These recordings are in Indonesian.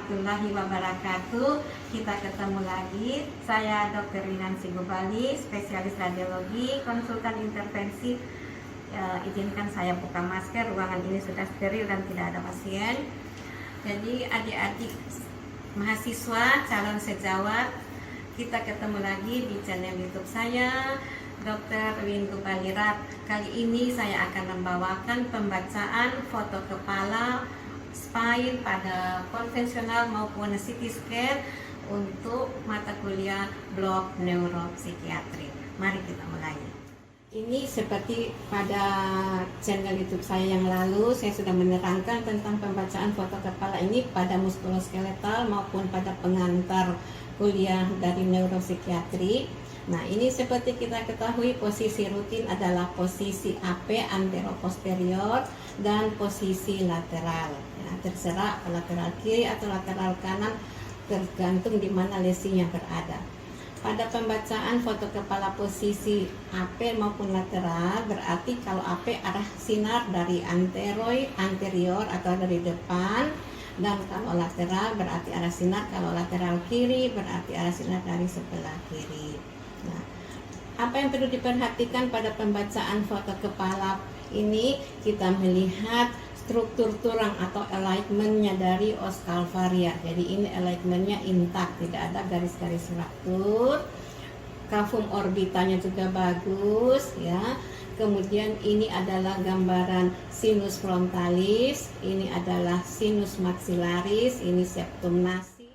warahmatullahi wabarakatuh. Kita ketemu lagi. Saya Dr. Winansi Gubali, spesialis radiologi, konsultan intervensi. Izinkan saya buka masker. Ruangan ini sudah steril dan tidak ada pasien. Jadi adik-adik mahasiswa calon sejawat, kita ketemu lagi di channel YouTube saya, Dr. Win Gubalirat. Kali ini saya akan membawakan pembacaan foto kepala spine pada konvensional maupun CT scan untuk mata kuliah blok neuropsikiatri. Mari kita mulai. Ini seperti pada channel YouTube saya yang lalu, saya sudah menerangkan tentang pembacaan foto kepala ini pada muskuloskeletal maupun pada pengantar kuliah dari neuropsikiatri. Nah, ini seperti kita ketahui, posisi rutin adalah posisi AP anteroposterior dan posisi lateral. Ya, terserah lateral kiri atau lateral kanan, tergantung di mana lesinya berada. Pada pembacaan foto kepala posisi AP maupun lateral, berarti kalau AP arah sinar dari anterior atau dari depan, dan kalau lateral berarti arah sinar, kalau lateral kiri berarti arah sinar dari sebelah kiri. Nah, apa yang perlu diperhatikan pada pembacaan foto kepala ini? Kita melihat struktur tulang atau alignmentnya dari os calvaria. Jadi ini alignmentnya intact, tidak ada garis-garis fraktur. Cavum orbitanya juga bagus, ya. Kemudian ini adalah gambaran sinus frontalis, ini adalah sinus maxillaris, ini septum nasi.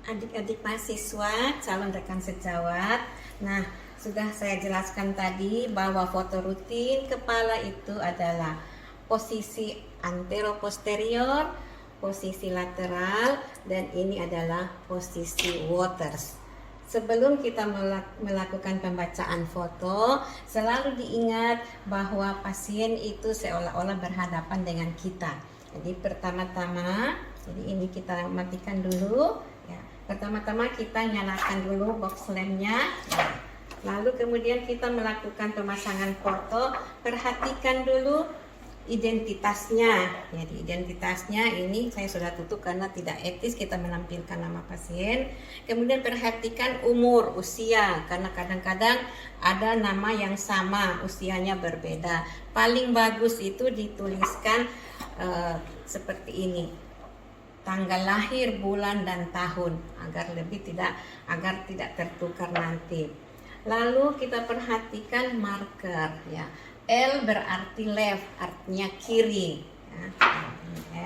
Adik-adik mahasiswa, calon rekan sejawat, nah sudah saya jelaskan tadi bahwa foto rutin kepala itu adalah posisi anteroposterior, posisi lateral, dan ini adalah posisi waters. Sebelum kita melakukan pembacaan foto, selalu diingat bahwa pasien itu seolah-olah berhadapan dengan kita. Jadi pertama-tama, jadi ini kita matikan dulu. Ya. Pertama-tama kita nyalakan dulu box lampnya. Ya. Lalu kemudian kita melakukan pemasangan foto. Perhatikan dulu identitasnya. Jadi identitasnya ini saya sudah tutup karena tidak etis kita menampilkan nama pasien. Kemudian perhatikan umur, usia, karena kadang-kadang ada nama yang sama, usianya berbeda. Paling bagus itu dituliskan seperti ini, tanggal lahir, bulan, dan tahun, agar tidak tertukar nanti. Lalu kita perhatikan marker, ya. L berarti left, artinya kiri, ya.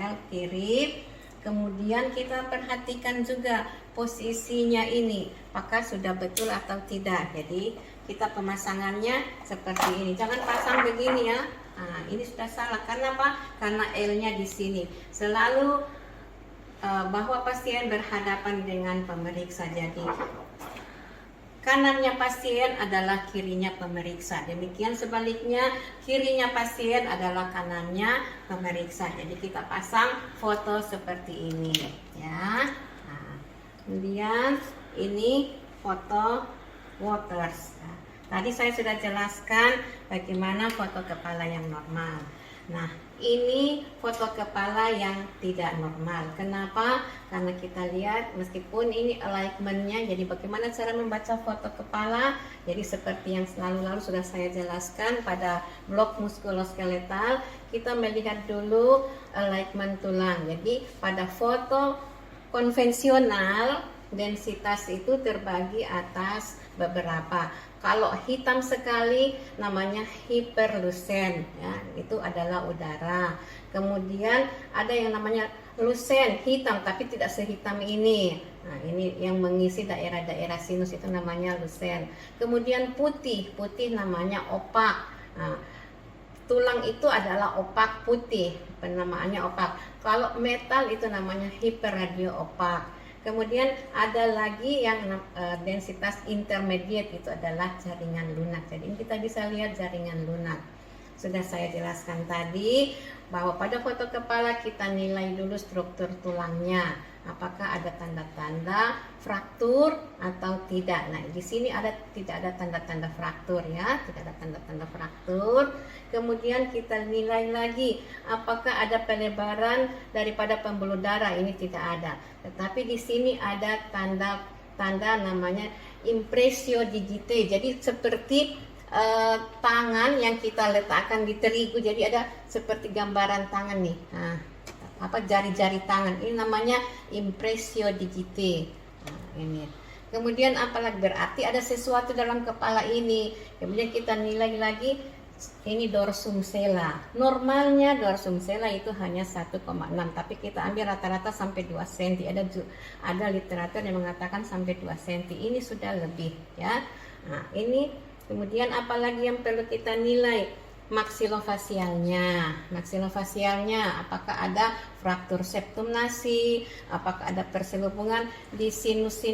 L kiri. Kemudian kita perhatikan juga posisinya ini, apakah sudah betul atau tidak. Jadi kita pemasangannya seperti ini. Jangan pasang begini, ya. Nah, ini sudah salah. Karena apa? Karena L-nya di sini. Selalu bahwa pasien berhadapan dengan pemeriksa. Jadi kanannya pasien adalah kirinya pemeriksa. Demikian sebaliknya, kirinya pasien adalah kanannya pemeriksa. Jadi kita pasang foto seperti ini, ya. Nah, kemudian ini foto waters. Nah, tadi saya sudah jelaskan bagaimana foto kepala yang normal. Nah, ini foto kepala yang tidak normal. Kenapa? Karena kita lihat meskipun ini alignmentnya, jadi bagaimana cara membaca foto kepala? Jadi seperti yang lalu sudah saya jelaskan pada blok muskuloskeletal, kita melihat dulu alignment tulang. Jadi pada foto konvensional densitas itu terbagi atas beberapa. Kalau hitam sekali namanya hiperlucent, ya, itu adalah udara. Kemudian ada yang namanya lucent, hitam tapi tidak sehitam ini. Nah, ini yang mengisi daerah-daerah sinus itu namanya lucent. Kemudian putih namanya opak. Nah, tulang itu adalah opak putih, penamaannya opak. Kalau metal itu namanya hiperradio opak. Kemudian ada lagi yang densitas intermediate, itu adalah jaringan lunak. Jadi ini kita bisa lihat jaringan lunak. sudah saya jelaskan tadi bahwa pada foto kepala kita nilai dulu struktur tulangnya, apakah ada tanda-tanda fraktur atau tidak. Nah, di sini tidak ada tanda-tanda fraktur ya, tidak ada tanda-tanda fraktur. Kemudian kita nilai lagi apakah ada pelebaran daripada pembuluh darah, ini tidak ada. Tetapi di sini ada tanda namanya impresio digite. Jadi seperti tangan yang kita letakkan di terigu, jadi ada seperti gambaran tangan nih, jari-jari tangan, ini namanya impresio digite. Ini kemudian apalagi berarti ada sesuatu dalam kepala ini. Kemudian kita nilai lagi, ini dorsum sella. Normalnya dorsum sella itu hanya 1,6, tapi kita ambil rata-rata sampai 2 cm. Ada literatur yang mengatakan sampai 2 cm. Ini sudah lebih ya. Nah, ini kemudian apalagi yang perlu kita nilai? Maksilofasialnya. Apakah ada fraktur septum nasi, apakah ada perselubungan di sinus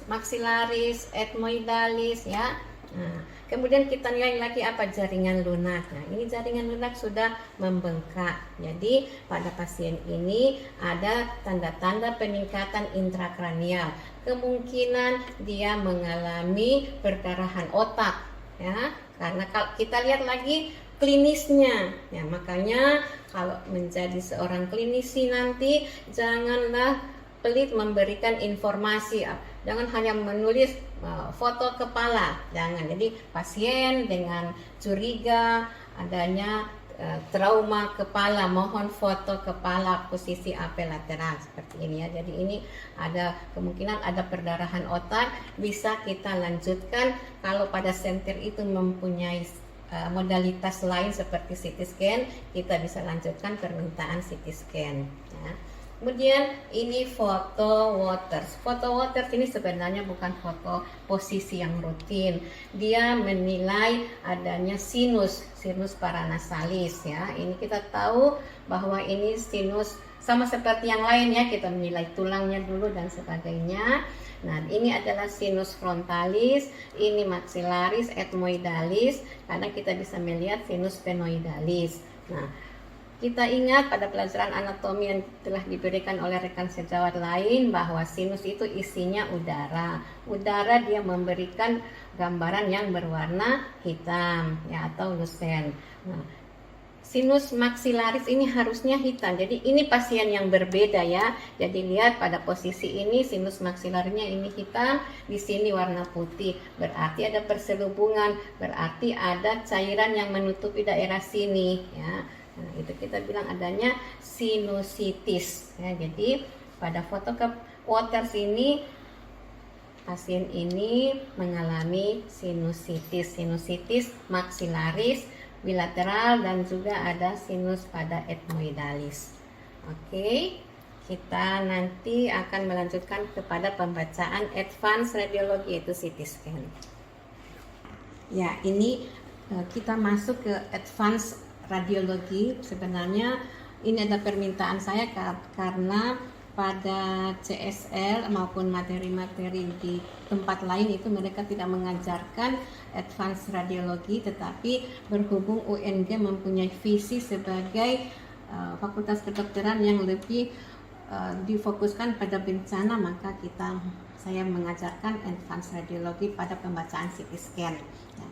maxillaris, ethmoidalis ya. Nah, kemudian kita nilai lagi apa? Jaringan lunak. Nah, ini jaringan lunak sudah membengkak. Jadi pada pasien ini ada tanda-tanda peningkatan intrakranial. Kemungkinan dia mengalami perdarahan otak ya, karena kalau kita lihat lagi klinisnya ya, makanya kalau menjadi seorang klinisi nanti janganlah pelit memberikan informasi, jangan hanya menulis foto kepala, jangan. Jadi pasien dengan curiga adanya trauma kepala, mohon foto kepala posisi apelateral seperti ini ya. Jadi ini ada kemungkinan ada perdarahan otak, bisa kita lanjutkan kalau pada center itu mempunyai modalitas lain seperti CT scan, kita bisa lanjutkan permintaan CT scan ya. Kemudian ini foto Waters. Foto Waters ini sebenarnya bukan foto posisi yang rutin. Dia menilai adanya sinus paranasalis ya. Ini kita tahu bahwa ini sinus sama seperti yang lain ya, kita menilai tulangnya dulu dan sebagainya. Nah, ini adalah sinus frontalis, ini maxillaris, ethmoidalis, karena kita bisa melihat sinus sphenoidalis. Nah, kita ingat pada pelajaran anatomi yang telah diberikan oleh rekan sejawat lain bahwa sinus itu isinya udara. Udara dia memberikan gambaran yang berwarna hitam ya, atau lusen. Nah, sinus maxillaris ini harusnya hitam. Jadi ini pasien yang berbeda ya. Jadi lihat pada posisi ini sinus maxillarisnya ini hitam, di sini warna putih. Berarti ada perselubungan, berarti ada cairan yang menutupi daerah sini ya. Nah, itu kita bilang adanya sinusitis ya. Jadi pada foto Waters ini pasien ini mengalami sinusitis maxillaris bilateral dan juga ada sinus pada ethmoidalis. Oke, kita nanti akan melanjutkan kepada pembacaan advance radiologi, yaitu CT scan. Ya, ini kita masuk ke advance radiologi. Sebenarnya ini ada permintaan saya karena pada CSL maupun materi-materi di tempat lain itu mereka tidak mengajarkan advance radiologi, tetapi berhubung UNG mempunyai visi sebagai fakultas kedokteran yang lebih difokuskan pada bencana, maka saya mengajarkan advance radiologi pada pembacaan CT scan ya.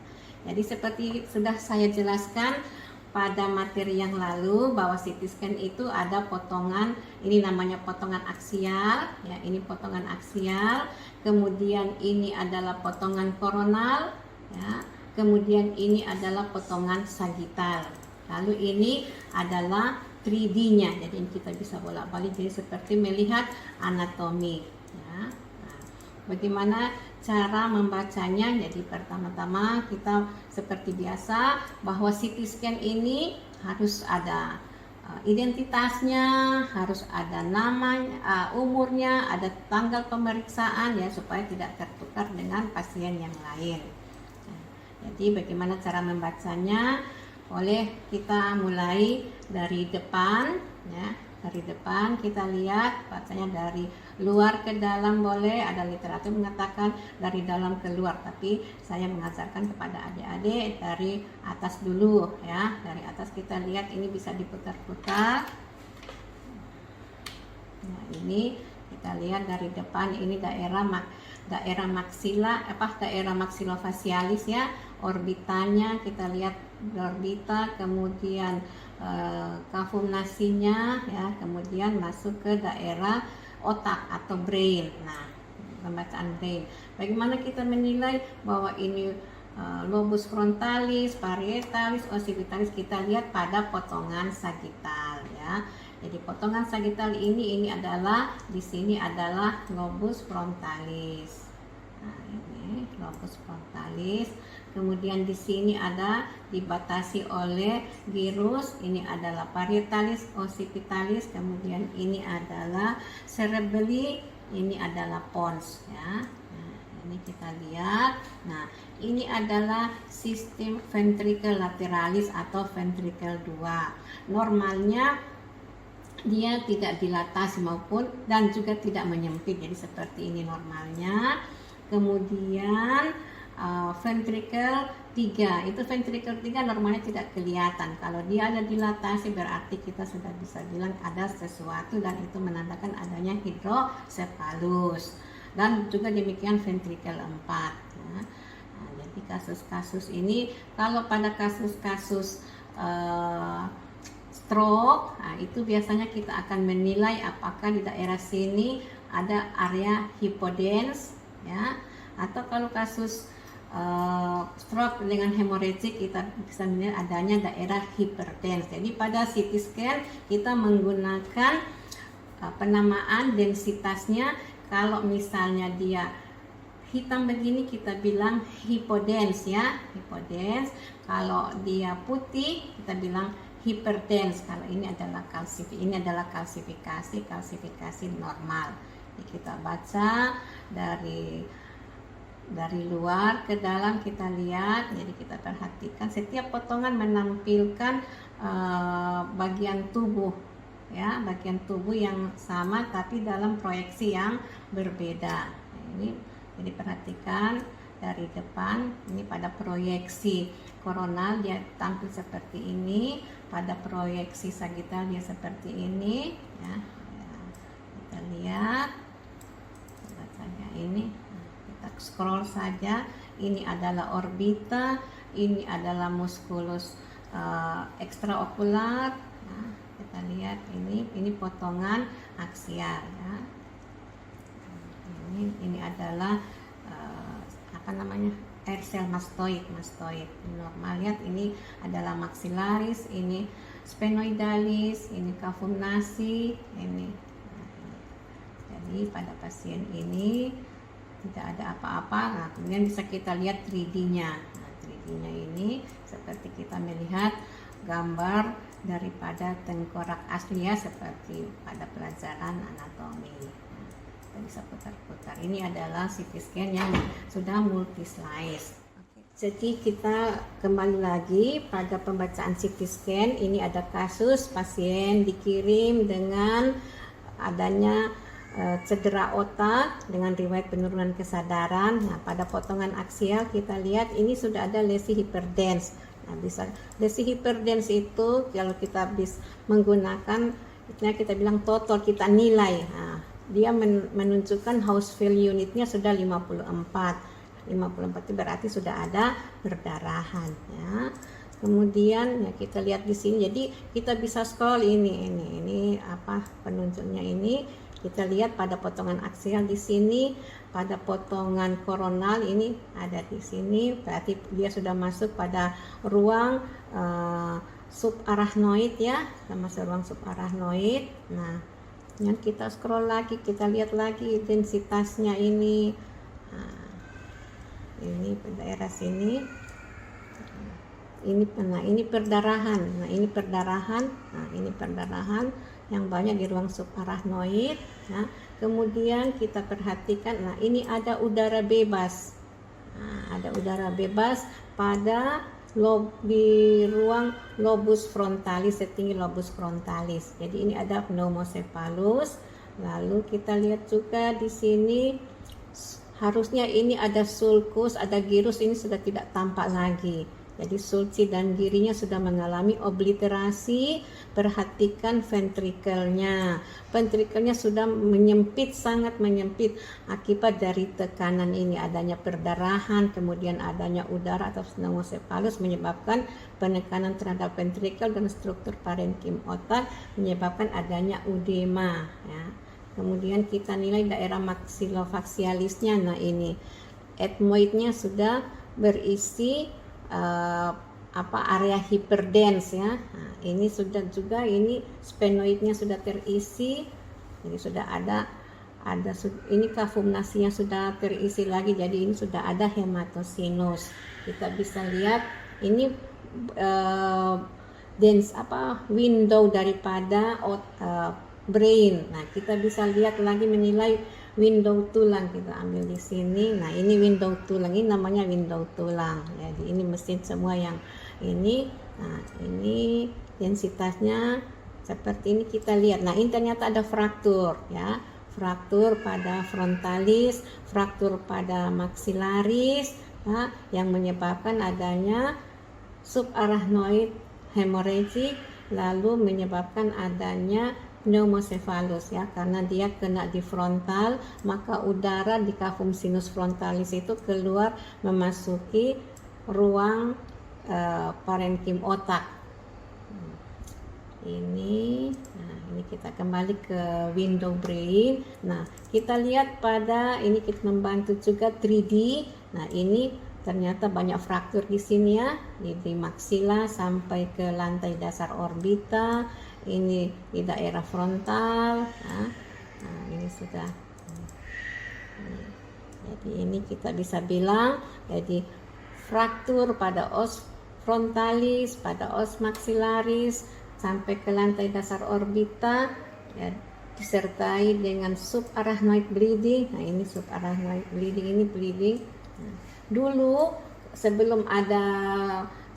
Jadi seperti sudah saya jelaskan pada materi yang lalu bahwa CT scan itu ada potongan, ini namanya potongan aksial ya, ini potongan aksial, kemudian ini adalah potongan koronal ya, kemudian ini adalah potongan sagital, lalu ini adalah 3D-nya, jadi kita bisa bolak-balik, jadi seperti melihat anatomi ya. Nah, bagaimana cara membacanya? Jadi pertama-tama kita seperti biasa bahwa CT scan ini harus ada identitasnya, harus ada namanya, umurnya, ada tanggal pemeriksaan ya, supaya tidak tertukar dengan pasien yang lain. Jadi bagaimana cara membacanya? Boleh kita mulai dari depan ya, dari depan kita lihat, bacanya dari luar ke dalam boleh, ada literatur mengatakan dari dalam ke luar, tapi saya mengajarkan kepada adik-adik dari atas dulu ya. Dari atas kita lihat ini bisa diputar-putar. Nah, ini kita lihat dari depan, ini daerah maksilofacialis ya, orbitanya kita lihat orbita, kemudian cavum nasinya ya, kemudian masuk ke daerah otak atau brain. Nah, pembacaan brain. Bagaimana kita menilai bahwa ini lobus frontalis, parietalis, occipitalis, kita lihat pada potongan sagital ya. Jadi potongan sagital ini adalah di sini adalah lobus frontalis. Nah, ini lobus frontalis. Kemudian di sini ada dibatasi oleh gyrus, ini adalah parietalis, occipitalis, kemudian ini adalah cerebelli, ini adalah pons ya. Nah, ini kita lihat. Nah, ini adalah sistem ventricle lateralis atau ventricle 2. Normalnya dia tidak dilatasi maupun dan juga tidak menyempit, jadi seperti ini normalnya. Kemudian ventricle 3, itu ventricle 3 normalnya tidak kelihatan. Kalau dia ada dilatasi berarti kita sudah bisa bilang ada sesuatu, dan itu menandakan adanya hidrosepalus. Dan juga demikian ventricle 4 ya. Nah, jadi kasus-kasus ini, kalau pada kasus-kasus stroke, nah itu biasanya kita akan menilai apakah di daerah sini ada area hypodense ya, atau kalau kasus stroke dengan hemorrhagic kita bisa melihat adanya daerah hyperdense. Jadi pada CT scan kita menggunakan penamaan densitasnya. Kalau misalnya dia hitam begini kita bilang hypodense ya, hypodense. Kalau dia putih kita bilang hyperdense. Kalau ini adalah kalsifikasi normal. Jadi kita baca dari luar ke dalam, kita lihat. Jadi kita perhatikan setiap potongan menampilkan bagian tubuh ya, bagian tubuh yang sama tapi dalam proyeksi yang berbeda. Nah, ini jadi perhatikan dari depan, ini pada proyeksi koronal dia tampil seperti ini, pada proyeksi sagital dia seperti ini ya. Kita lihat bacanya ini. Kita scroll saja, ini adalah orbita, ini adalah musculus extraocular ya. Kita lihat ini potongan aksial ya. Ini adalah air cell mastoid normal. Lihat, ini adalah maxillaris, ini sphenoidalis, ini cavum nasi, ini. Jadi pada pasien ini tidak ada apa-apa. Nah, kemudian bisa kita lihat 3D-nya. Nah, 3D-nya ini seperti kita melihat gambar daripada tengkorak asli ya, seperti pada pelajaran anatomi. Nah, kita bisa putar-putar. Ini adalah CT scan yang sudah multi slice. Jadi kita kembali lagi pada pembacaan CT scan. Ini ada kasus pasien dikirim dengan adanya cedera otak dengan riwayat penurunan kesadaran. Nah, pada potongan aksial kita lihat ini sudah ada lesi hyperdense. Nah, bisa lesi hyperdense itu kalau kita bisa menggunakan kita bilang total, kita nilai. Nah, dia menunjukkan Hausfeld unitnya sudah 54 itu berarti sudah ada perdarahan ya. Kemudian ya kita lihat di sini, jadi kita bisa scroll ini apa penunjuknya ini. Kita lihat pada potongan aksial di sini, pada potongan koronal ini ada di sini, berarti dia sudah masuk pada ruang subarachnoid ya, masuk ruang subarachnoid. Nah, yang kita scroll lagi, kita lihat lagi intensitasnya ini. Nah, ini daerah sini. Ini perdarahan. Nah, ini perdarahan yang banyak di ruang subarachnoid. Nah, kemudian kita perhatikan, nah ini ada udara bebas. Nah, ada udara bebas pada di ruang lobus frontalis, setinggi lobus frontalis. Jadi ini ada pneumocephalus. Lalu kita lihat juga di sini harusnya ini ada sulcus, ada gyrus, ini sudah tidak tampak lagi. Jadi sulci dan girinya sudah mengalami obliterasi. Perhatikan ventrikelnya. Ventrikelnya sudah menyempit, sangat menyempit akibat dari tekanan ini. Adanya perdarahan, kemudian adanya udara atau pneumocephalus menyebabkan penekanan terhadap ventrikel dan struktur parenkim otak, menyebabkan adanya udema. Ya. Kemudian kita nilai daerah maksilofaksialisnya. Nah ini ethmoidnya sudah berisi area hyperdens ya. Nah, ini sudah juga, ini sphenoidnya sudah terisi. Jadi sudah ada ini kavum-nasinya sudah terisi lagi. Jadi ini sudah ada hematosinus. Kita bisa lihat ini window daripada brain. Nah, kita bisa lihat lagi menilai window tulang. Kita ambil di sini. Nah, ini window tulang. Ini namanya window tulang. Jadi ini mesin semua yang ini. Nah, ini densitasnya seperti ini kita lihat. Nah, ini ternyata ada fraktur ya. Fraktur pada frontalis, fraktur pada maxillaris ya, yang menyebabkan adanya subarachnoid hemorrhagic, lalu menyebabkan adanya pneumocephalus ya, karena dia kena di frontal, maka udara di cavum sinus frontalis itu keluar memasuki ruang parenkim otak. Ini kita kembali ke window brain. Nah, kita lihat pada ini, kita membantu juga 3D. Nah, ini ternyata banyak fraktur di sini ya, di maksila sampai ke lantai dasar orbita. Ini di daerah frontal. Nah, ini sudah. Jadi ini kita bisa bilang, jadi fraktur pada os frontalis, pada os maxillaris sampai ke lantai dasar orbita ya, disertai dengan subarachnoid bleeding. Nah, ini subarachnoid bleeding, ini bleeding. Nah, dulu sebelum ada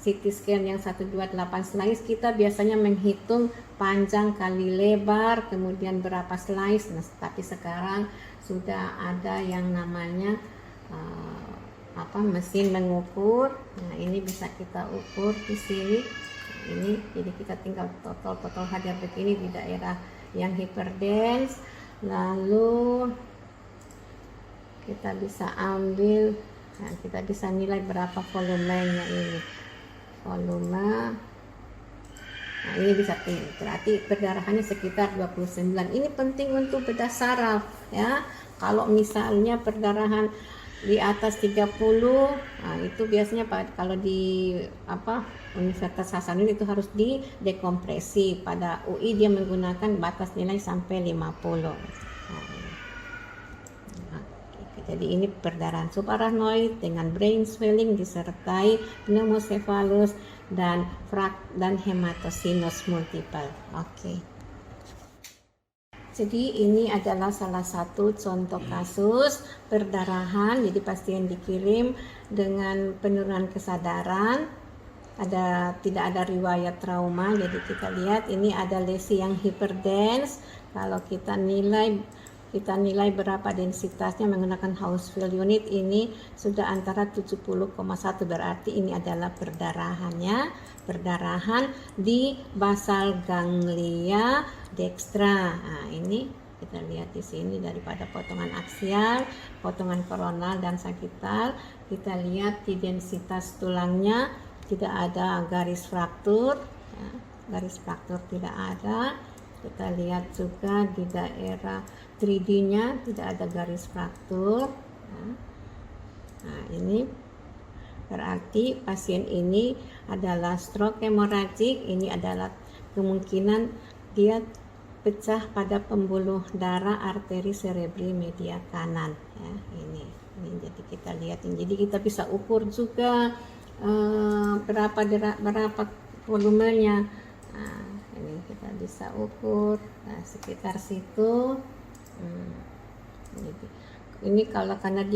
CT scan yang 128 slice, kita biasanya menghitung panjang kali lebar, kemudian berapa slice. Nah, tapi sekarang sudah ada yang namanya mesin mengukur. Nah, ini bisa kita ukur di sini. Ini jadi kita tinggal total hadir begini di daerah yang hyperdens. Lalu kita bisa ambil, nah, kita bisa nilai berapa volumenya ini. Volume, nah ini bisa berarti perdarahannya sekitar 29. Ini penting untuk bedah saraf ya. Kalau misalnya perdarahan di atas 30, nah itu biasanya kalau di Universitas Hasanuddin itu harus didekompresi. Pada UI dia menggunakan batas nilai sampai 50. Jadi ini perdarahan subarachnoid dengan brain swelling disertai pneumocephalus dan hematosinus multiple. Oke. Jadi ini adalah salah satu contoh kasus perdarahan. Jadi pasien dikirim dengan penurunan kesadaran, tidak ada riwayat trauma. Jadi kita lihat ini ada lesi yang hyperdens. Kalau kita nilai berapa densitasnya menggunakan Hausfeld unit, ini sudah antara 70,1, berarti ini adalah perdarahan di basal ganglia dextra. Nah, ini kita lihat di sini daripada potongan aksial, potongan koronal dan sagital. Kita lihat di densitas tulangnya tidak ada garis fraktur ya, garis fraktur tidak ada. Kita lihat juga di daerah 3D-nya tidak ada garis fraktur. Nah, ini berarti pasien ini adalah stroke hemorragik. Ini adalah kemungkinan dia pecah pada pembuluh darah arteri cerebri media kanan. Ya, ini jadi kita lihat ini. Jadi kita bisa ukur juga berapa volumenya. Nah, ini kita bisa ukur sekitar situ. Ini kalau karena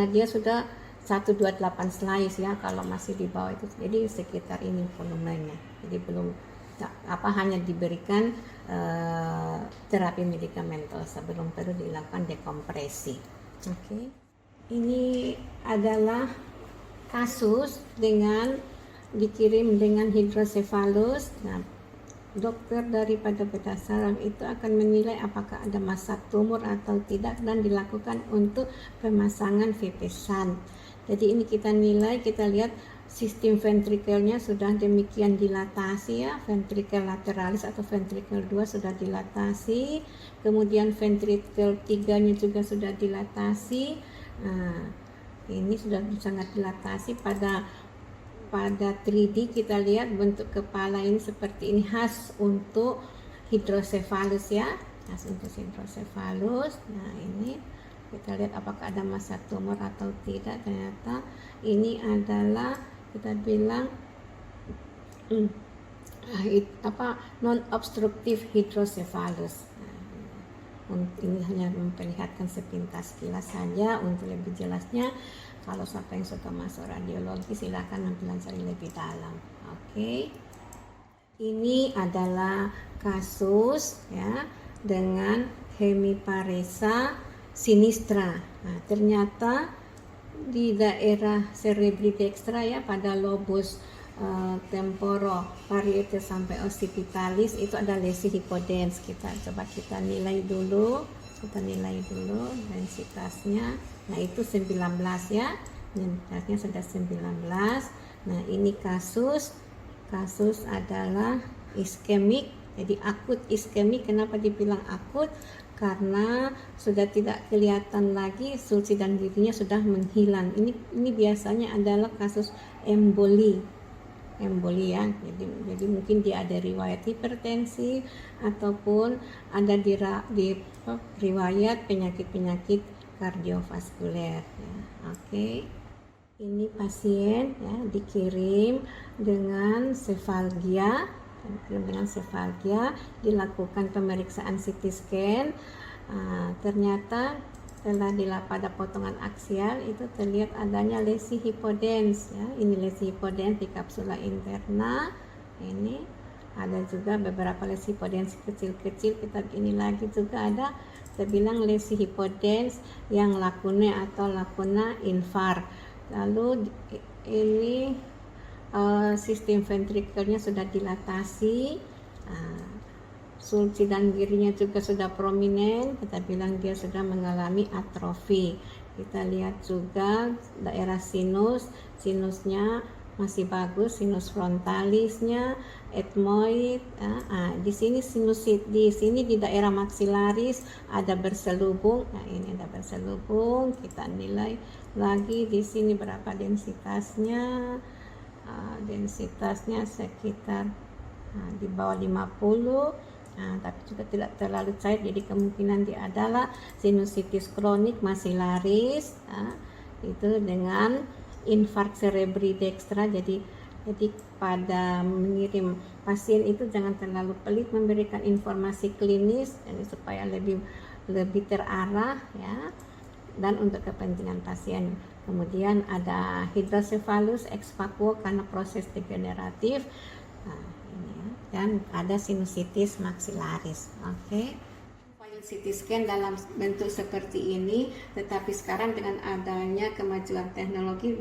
dia sudah 128 slice ya, kalau masih di bawah itu jadi sekitar ini volumenya. Jadi belum hanya diberikan terapi medikamentosa, belum perlu dilakukan dekompresi. Oke. Ini adalah kasus dengan dikirim dengan hidrosefalus. Nah, dokter daripada bedah saraf itu akan menilai apakah ada massa tumor atau tidak dan dilakukan untuk pemasangan VP shunt. Jadi ini kita nilai, kita lihat sistem ventrikelnya sudah demikian dilatasi ya, ventrikel lateralis atau ventrikel 2 sudah dilatasi, kemudian ventrikel 3-nya juga sudah dilatasi. Nah, ini sudah sangat dilatasi. Pada 3D kita lihat bentuk kepala ini seperti ini, khas untuk hidrosefalus ya, khas untuk hidrosefalus. Nah, ini kita lihat apakah ada massa tumor atau tidak. Ternyata ini adalah kita bilang non obstruktif hidrosefalus. Ini hanya memperlihatkan sepintas kilas saja. Untuk lebih jelasnya, kalau siapa yang suka masuk radiologi silakan mempelajari lebih dalam. Oke. Ini adalah kasus ya dengan hemiparesa sinistra. Nah, ternyata di daerah cerebridextra ya, pada lobus temporo parietal sampai occipitalis itu ada lesi hipodens. Kita nilai dulu, densitasnya. Nah, itu 19 ya, densitasnya sudah 19. Nah, ini kasus adalah iskemik. Jadi akut iskemik. Kenapa dibilang akut? Karena sudah tidak kelihatan lagi, sulci dan dirinya sudah menghilang. Ini biasanya adalah kasus emboli ya. Jadi mungkin dia ada riwayat hipertensi ataupun ada di riwayat penyakit kardiovaskuler ya. Oke. Ini pasien ya dikirim dengan sefalgia. Dilakukan pemeriksaan CT scan. Ternyata pada potongan aksial itu terlihat adanya lesi hipodens ya. Ini lesi hipodens di kapsula interna. Ini ada juga beberapa lesi hipodens kecil-kecil. Ini lagi juga ada terbilang lesi hipodens yang lakune atau lakuna infar. Lalu ini sistem ventrikelnya sudah dilatasi, sulci dan girinya juga sudah prominent. Kita bilang dia sudah mengalami atrofi. Kita lihat juga daerah sinusnya masih bagus, sinus frontalisnya, etmoid. Di sini sinusit, di sini di daerah maksilaris ada berselubung. Nah, ini ada berselubung. Kita nilai lagi di sini berapa densitasnya. Densitasnya sekitar di bawah 50, tapi juga tidak terlalu cair, jadi kemungkinan dia adalah sinusitis kronik maksilaris itu dengan infark cerebridextra. Jadi pada mengirim pasien itu jangan terlalu pelit memberikan informasi klinis supaya lebih terarah ya, dan untuk kepentingan pasien. Kemudian ada hidrosefalus ex vacuo karena proses degeneratif. Nah, ini ya. Dan ada sinusitis maksilaris. Oke. File CT scan dalam bentuk seperti ini, tetapi sekarang dengan adanya kemajuan teknologi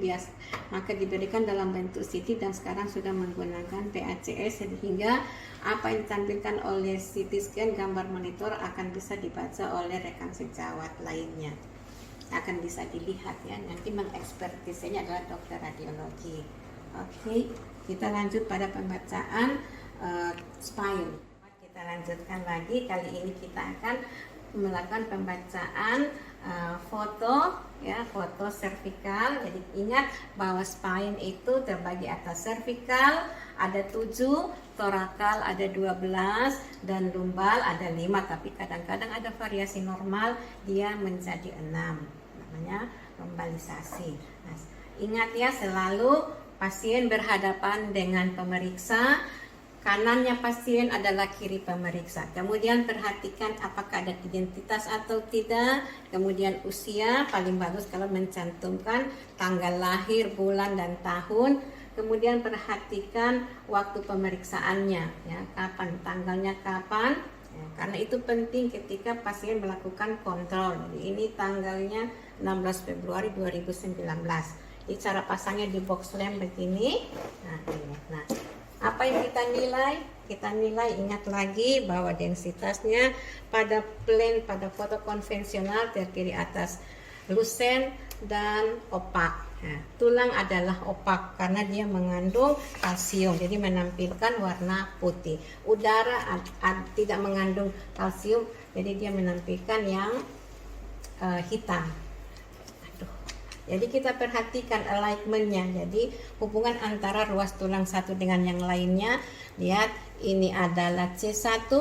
maka diberikan dalam bentuk CT dan sekarang sudah menggunakan PACS, sehingga apa yang ditampilkan oleh CT scan gambar monitor akan bisa dibaca oleh rekan sejawat lainnya. Akan bisa dilihat ya, nanti mengekspertisnya adalah dokter radiologi. Oke, kita lanjut pada pembacaan spine. Kita lanjutkan lagi, kali ini kita akan melakukan pembacaan foto ya, foto servikal. Jadi ingat bahwa spine itu terbagi atas servikal ada 7, torakal ada 12, dan lumbal ada 5, tapi kadang-kadang ada variasi normal dia menjadi 6. Namanya lumbalisasi. Nah, ingat ya, selalu pasien berhadapan dengan pemeriksa. kanannya pasien adalah kiri pemeriksa. Kemudian perhatikan apakah ada identitas atau tidak. Kemudian usia, paling bagus kalau mencantumkan tanggal lahir, bulan, dan tahun. Kemudian perhatikan waktu pemeriksaannya, ya, kapan, tanggalnya kapan. Ya, karena itu penting ketika pasien melakukan kontrol. Jadi ini tanggalnya 16 Februari 2019. Jadi cara pasangnya di box lem begini. Nah, ini. Nah, apa yang kita nilai? Kita nilai, ingat lagi bahwa densitasnya pada plain, pada foto konvensional terdiri atas lusen dan opak. Nah, tulang adalah opak karena dia mengandung kalsium, jadi menampilkan warna putih. Udara tidak mengandung kalsium, jadi dia menampilkan yang hitam. Jadi kita perhatikan alignmentnya, jadi hubungan antara ruas tulang satu dengan yang lainnya. Lihat, ini adalah C1,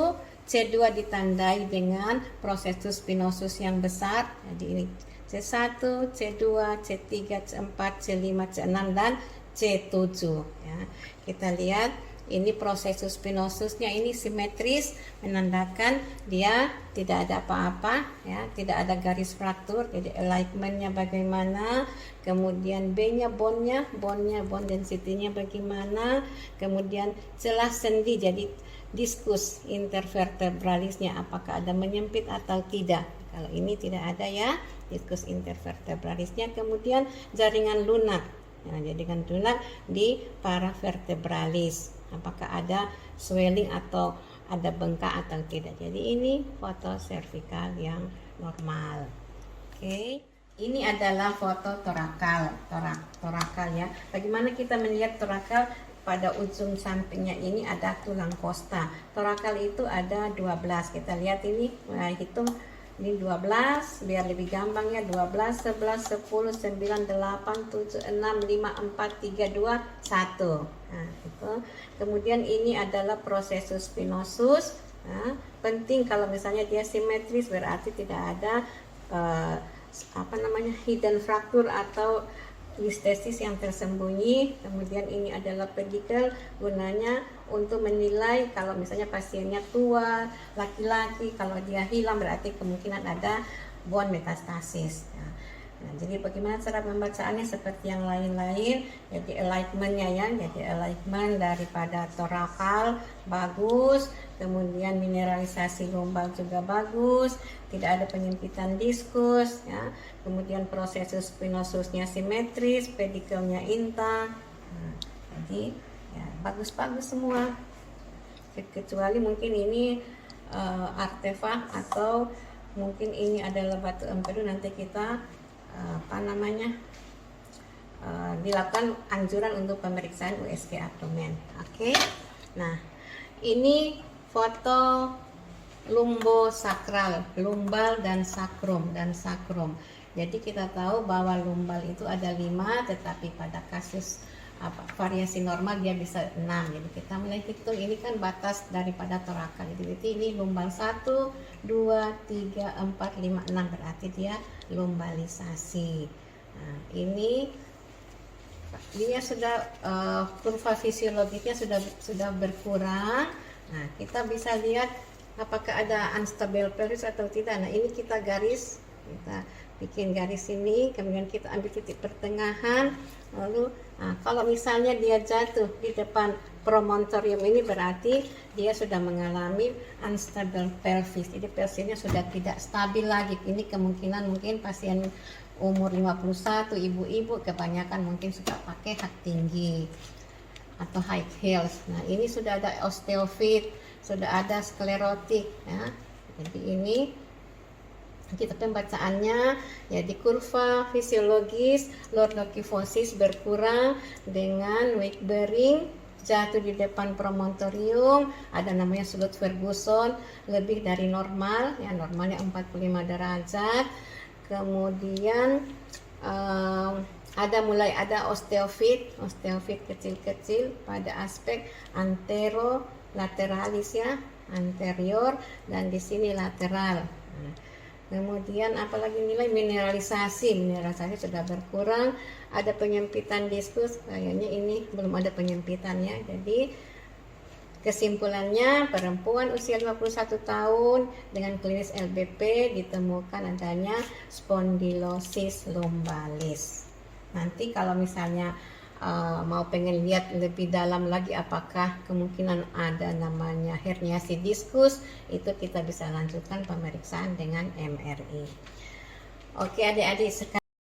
C2 ditandai dengan prosesus spinosus yang besar. Jadi ini C1, C2, C3, C4, C5, C6, dan C7. Ya. Kita lihat ini prosesus spinosusnya ini simetris, menandakan dia tidak ada apa-apa, ya, tidak ada garis fraktur. Jadi alignmentnya bagaimana, kemudian B-nya bone density-nya bagaimana, kemudian celah sendi, jadi diskus intervertebralisnya apakah ada menyempit atau tidak. Kalau ini tidak ada, ya, diskus intervertebralisnya. Kemudian jaringan lunak, ya, jaringan lunak di paravertebralis, apakah ada swelling atau ada bengkak atau tidak. Jadi ini foto servikal yang normal. Oke, ini adalah foto torakal, ya. Bagaimana kita melihat torakal? Pada ujung sampingnya ini ada tulang kosta. Torakal itu ada 12. Kita lihat ini, hitung ini 12, biar lebih gampang ya. 12, 11, 10, 9, 8, 7, 6, 5, 4, 3, 2, 1. Nah, itu. Kemudian ini adalah prosesus spinosus. Nah, penting kalau misalnya dia simetris berarti tidak ada hidden fracture atau listesis yang tersembunyi. Kemudian ini adalah pedicle, gunanya untuk menilai kalau misalnya pasiennya tua, laki-laki, kalau dia hilang berarti kemungkinan ada bone metastasis. Nah, jadi bagaimana cara pembacaannya seperti yang lain-lain. Jadi alignmentnya, ya, jadi alignment daripada torakal bagus, kemudian mineralisasi lumbal juga bagus, tidak ada penyempitan diskus, ya. Kemudian prosesus spinosusnya simetris, pedikelnya intakt. Nah, jadi ya, bagus-bagus semua, kecuali mungkin ini artefak atau mungkin ini adalah batu empedu. Nanti kita dilakukan anjuran untuk pemeriksaan USG abdomen. Oke. Nah, ini foto lumbosakral, lumbal dan sakrum Jadi kita tahu bahwa lumbal itu ada 5, tetapi pada kasus variasi normal dia bisa 6. Jadi kita mulai hitung, ini kan batas daripada torakal. Jadi ini lumbal 1, 2, 3, 4, 5, 6 berarti dia lumbalisasi. Nah, ini dia sudah kurva fisiologisnya sudah berkurang. Nah, kita bisa lihat apakah ada unstable pelvis atau tidak. Nah, ini kita bikin garis ini, kemudian kita ambil titik pertengahan, lalu kalau misalnya dia jatuh di depan promontorium ini berarti dia sudah mengalami unstable pelvis. Jadi pelvisnya sudah tidak stabil lagi. Ini kemungkinan mungkin pasien umur 51, ibu-ibu kebanyakan mungkin suka pakai hak tinggi atau high heels. Nah, ini sudah ada osteofit, sudah ada sklerotik, ya. Jadi ini kita pembacaannya, ya, di kurva fisiologis lordokyphosis berkurang dengan weight bearing, jatuh di depan promontorium, ada namanya sudut Ferguson lebih dari normal, ya, normalnya 45 derajat. Kemudian mulai ada osteofit kecil-kecil pada aspek anterolateralis, ya, anterior, dan di sini lateral. Kemudian apalagi nilai mineralisasi sudah berkurang, ada penyempitan diskus, kayaknya ini belum ada penyempitannya. Jadi Kesimpulannya, perempuan usia 51 tahun dengan klinis LBP ditemukan adanya spondylosis lumbalis. Nanti kalau misalnya mau pengen lihat lebih dalam lagi apakah kemungkinan ada namanya herniasi diskus, itu kita bisa lanjutkan pemeriksaan dengan MRI. Oke adik-adik sekalian.